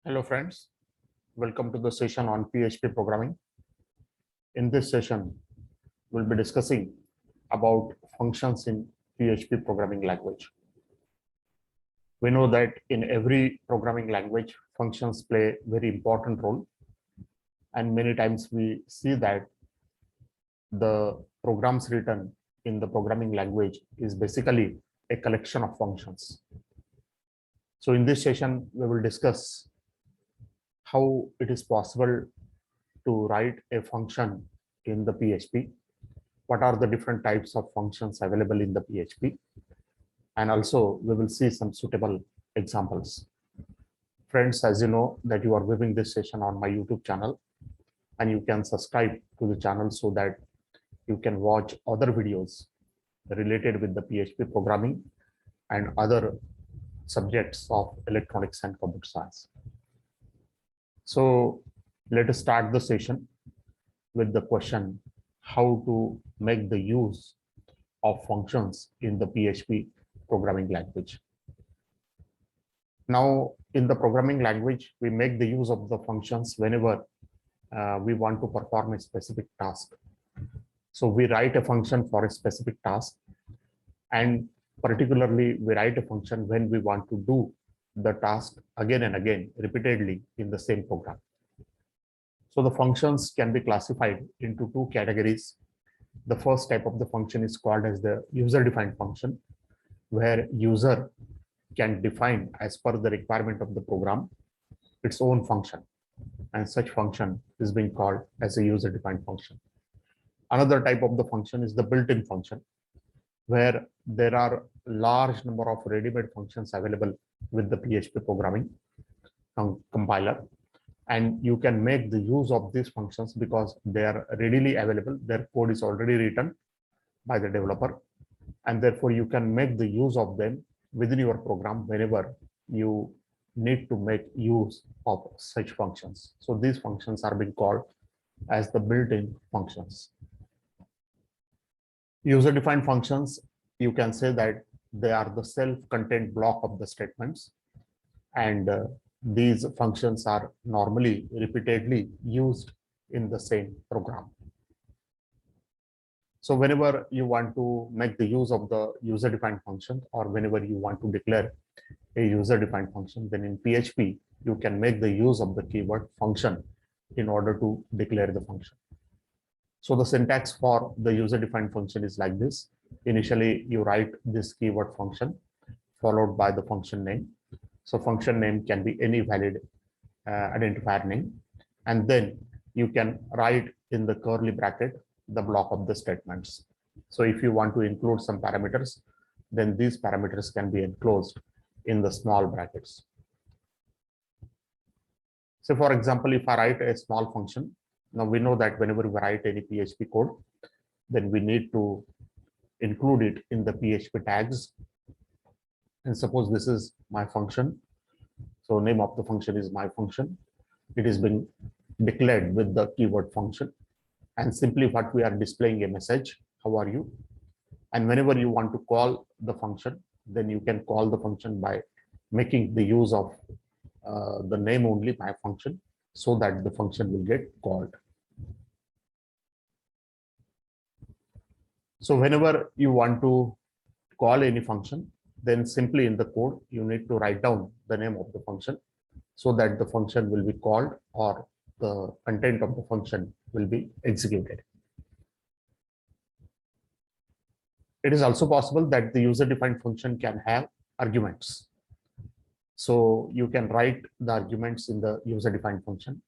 Hello friends, welcome to the session on PHP programming. In this session, we'll be discussing about functions in PHP programming language. We know that in every programming language, functions play a very important role. And many times we see that the programs written in the programming language is basically a collection of functions. So in this session, we will discuss how it is possible to write a function in the PHP, what are the different types of functions available in the PHP, and also we will see some suitable examples. Friends, as you know that you are viewing this session on my YouTube channel, and you can subscribe to the channel so that you can watch other videos related with the PHP programming and other subjects of electronics and computer science. So let us start the session with the question how to make the use of functions in the PHP programming language. Now, in the programming language, we make the use of the functions whenever we want to perform a specific task. So we write a function for a specific task, and particularly we write a function when we want to do the task again and again repeatedly in the same program. So the functions can be classified into two categories. The first type of the function is called as the user-defined function, where user can define as per the requirement of the program its own function, and such function is being called as a user-defined function. Another type of the function is the built-in function, where there are large number of ready-made functions available with the PHP programming compiler, and you can make the use of these functions because they are readily available. Their code is already written by the developer, and therefore you can make the use of them within your program whenever you need to make use of such functions. So these functions are being called as the built-in functions. User-defined functions, you can say that they are the self-contained block of the statements, and these functions are normally repeatedly used in the same program. So whenever you want to make the use of the user-defined function, or whenever you want to declare a user-defined function, then in PHP, you can make the use of the keyword function in order to declare the function. So the syntax for the user-defined function is like this. Initially, you write this keyword function followed by the function name. So function name can be any valid identifier name. And then you can write in the curly bracket the block of the statements. So if you want to include some parameters, then these parameters can be enclosed in the small brackets. So for example, if I write a small function, now we know that whenever we write any PHP code, then we need to include it in the PHP tags. And suppose this is my function. So name of the function is my function. It is being declared with the keyword function. And simply what we are displaying a message, how are you? And whenever you want to call the function, then you can call the function by making the use of the name only my function, so that the function will get called. So whenever you want to call any function, then simply in the code, you need to write down the name of the function so that the function will be called or the content of the function will be executed. It is also possible that the user-defined function can have arguments. So you can write the arguments in the user-defined function,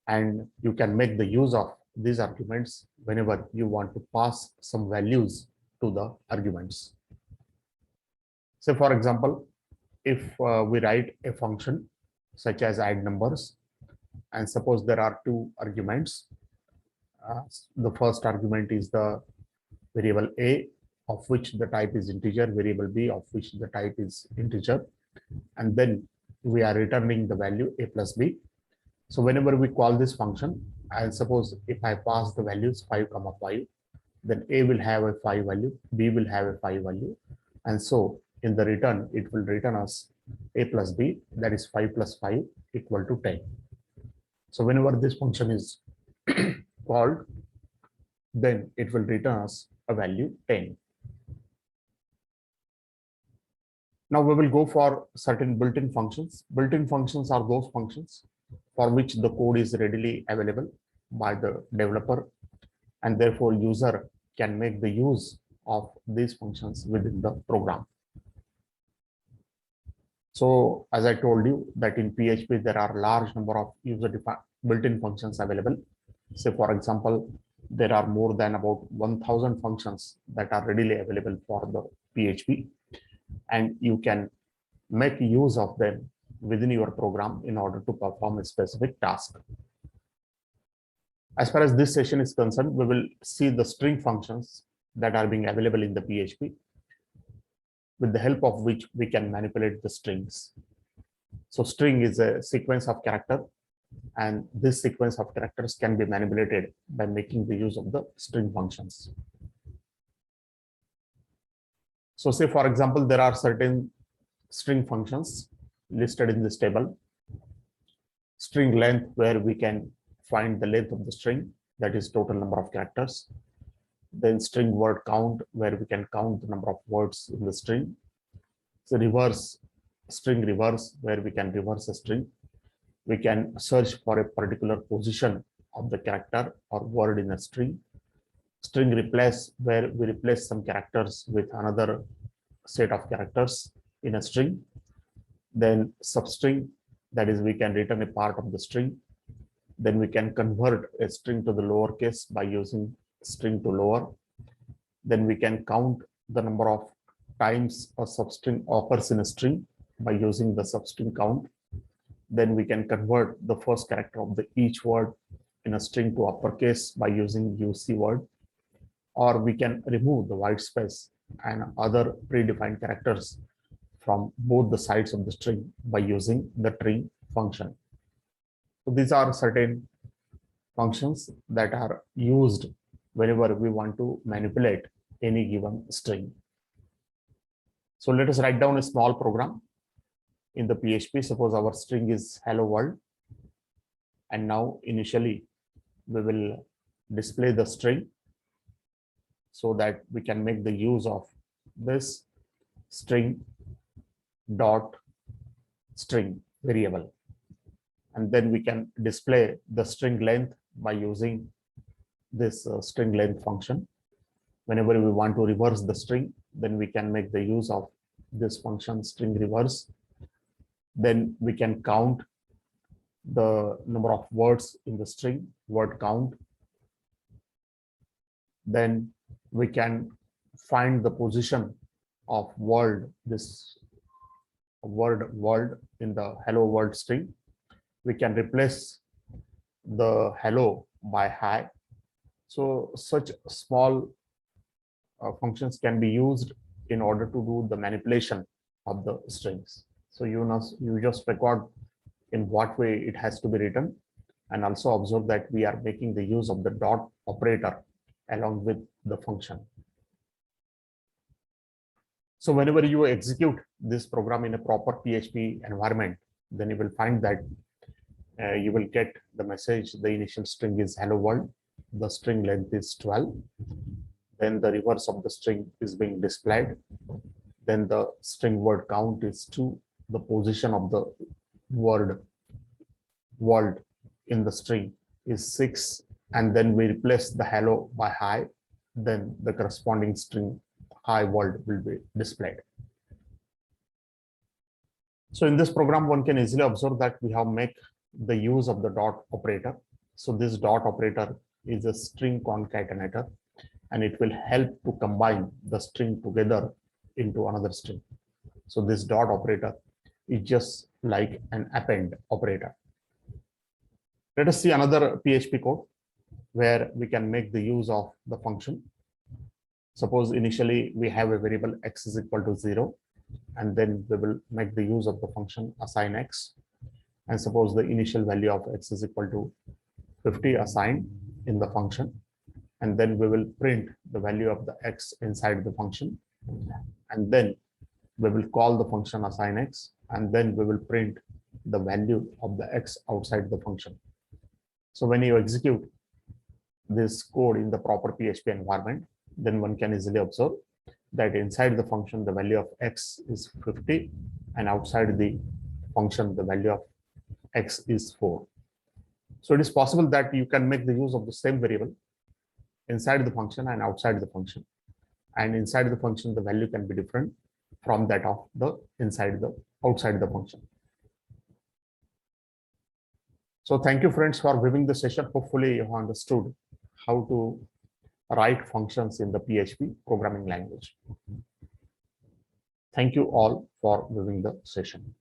and you can make the use of these arguments whenever you want to pass some values to the arguments. So for example, if we write a function such as add numbers, and suppose there are two arguments. The first argument is the variable a, of which the type is integer, variable b, of which the type is integer, and then we are returning the value a plus b. So whenever we call this function, and suppose if I pass the values 5, 5, then a will have a 5 value, b will have a 5 value, and so in the return it will return us a plus b, that is 5 plus 5 equal to 10. So whenever this function is called, then it will return us a value 10. Now we will go for certain built-in functions. Built-in functions are those functions for which the code is readily available by the developer, and therefore user can make the use of these functions within the program. So as I told you that in PHP, there are large number of user-defined built-in functions available. Say, for example, there are more than about 1,000 functions that are readily available for the PHP, and you can make use of them within your program in order to perform a specific task. As far as this session is concerned, we will see the string functions that are being available in the PHP, with the help of which we can manipulate the strings. So string is a sequence of character, and this sequence of characters can be manipulated by making the use of the string functions. So say, for example, there are certain string functions listed in this table. String length, where we can find the length of the string, that is total number of characters. Then string word count, where we can count the number of words in the string. So reverse, string reverse, where we can reverse a string. We can search for a particular position of the character or word in a string. String replace, where we replace some characters with another set of characters in a string. Then substring, that is we can return a part of the string. Then we can convert a string to the lowercase by using string to lower. Then we can count the number of times a substring occurs in a string by using the substring count. Then we can convert the first character of each word in a string to uppercase by using UC word. Or we can remove the white space and other predefined characters from both the sides of the string by using the trig function. So these are certain functions that are used whenever we want to manipulate any given string. So let us write down a small program in the PHP. Suppose our string is hello world, and now initially we will display the string so that we can make the use of this string dot string variable, and then we can display the string length by using this string length function. Whenever we want to reverse the string, then we can make the use of this function string reverse. Then we can count the number of words in the string, word count. Then we can find the position of world, this word world in the hello world string. We can replace the hello by hi. So such small functions can be used in order to do the manipulation of the strings. So you just record in what way it has to be written, and also observe that we are making the use of the dot operator along with the function. So whenever you execute this program in a proper PHP environment, then you will find that you will get the message, the initial string is hello world, the string length is 12, then the reverse of the string is being displayed, then the string word count is 2, the position of the word world in the string is 6, and then we replace the hello by hi, then the corresponding string hi world will be displayed. So in this program, one can easily observe that we have made the use of the dot operator. So this dot operator is a string concatenator, and it will help to combine the string together into another string. So this dot operator is just like an append operator. Let us see another PHP code where we can make the use of the function. Suppose initially we have a variable x is equal to 0, and then we will make the use of the function assign x. And suppose the initial value of x is equal to 50 assigned in the function, and then we will print the value of the x inside the function, and then we will call the function assign x, and then we will print the value of the X outside the function. So when you execute this code in the proper PHP environment, then one can easily observe that inside the function, the value of X is 50, and outside the function, the value of X is 4. So it is possible that you can make the use of the same variable inside the function and outside the function. And inside the function, the value can be different from that of the outside the function. So thank you, friends, for viewing the session. Hopefully you have understood how to write functions in the PHP programming language. Thank you all for viewing the session.